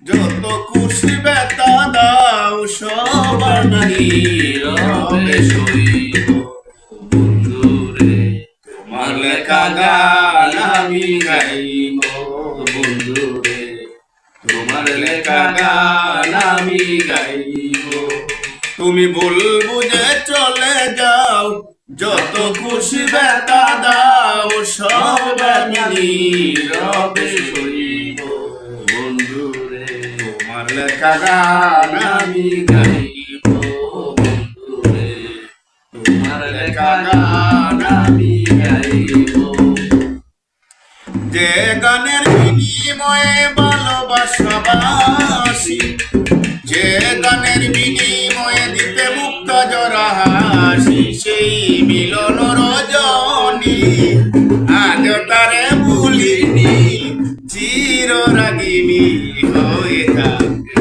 যত খুশি বেতা দাও সবার নীরবে সইব বন্ধুরে তোমার লেখা গান আমি গাইব বন্ধুরে তোমার লেখা গান আমি গাইব তুমি ভুল বুঝে চলে যাও যত খুশি বেতা দাও সবার নীরবে সইব বন্ধুরে তোমার লেখা গান আমি গাইব বন্ধুরে তোমার লেখা গান আমি গাইব যে গানের বিনিময়ে ভালোবাসা বাসি যে গানের বিনিময়ে দিতে মুক্ত জরা হাসি সেই মিলন রজনী আজ তারে ভুলিনি চির রাগিনী হয়ে থাকবে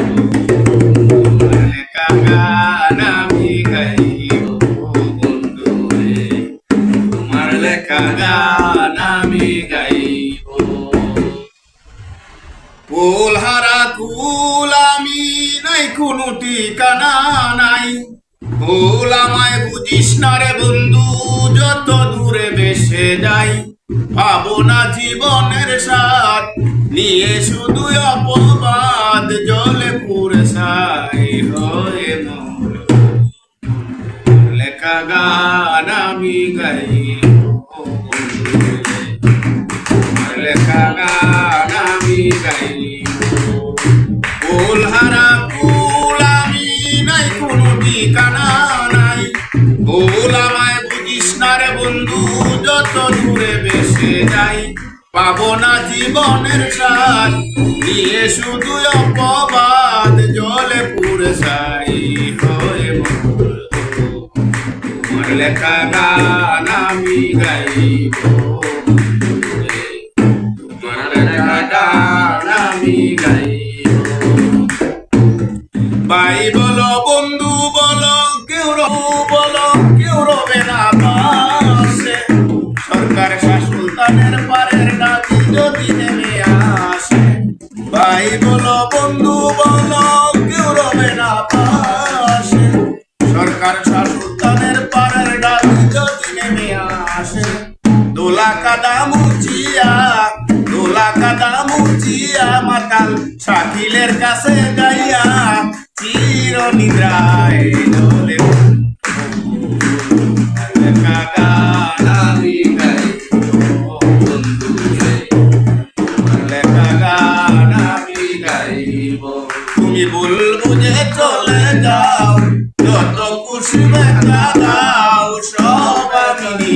তোমার লেখা গান আমি গাইব বন্ধুরে তোমার লেখা গান আমি গাইব কুল হারা কুল আমি নাই কোনো ঠিকানা নাই ভুল আমায় বুঝিস না রে বন্ধু যত দূরে বেসে যাই পাবো না জীবনের স্বাদ নিয়ে শুধু অপবাদ জলে পুরে ছাই হয়ে মর লেখা গান আমি গাইব বন্ধুরে তোমার লেখা গান আমি গাইব কুল হারা কুল আমি নাই কোনো ঠিকানা নাই ভুল আমায় বুঝিস না রে বন্ধু যত দূরে বেসে যাই পাবো না জীবনের স্বাদ নিয়ে শুধু অপবাদ জলে পুরে ছাই হয়ে মর তোমার লেখা গান আমি গাইব তোমার লেখা গান আমি গাইব ভাই বলো বন্ধু বলো কেউ রবে না পাশে সরকার শাসুলতানের পারের ডাকি যদি নেমে আসে ভাই বলো বন্ধু বলো কেউ রবে না পাশে সরকার শাসুলতানের পারের ডাকি যদি নেমে আসে দোলা কাদা মুচিয়া মাতাল শাকিলের কাছে যাইয়া চির নিদ্রায় ডোলে লেখা গান আমি গাইব বন্ধুরে তোমার লেখা গান আমি গাইব তুমি ভুল বুঝে চলে যাও যত খুশি বেতা দাও সব আমি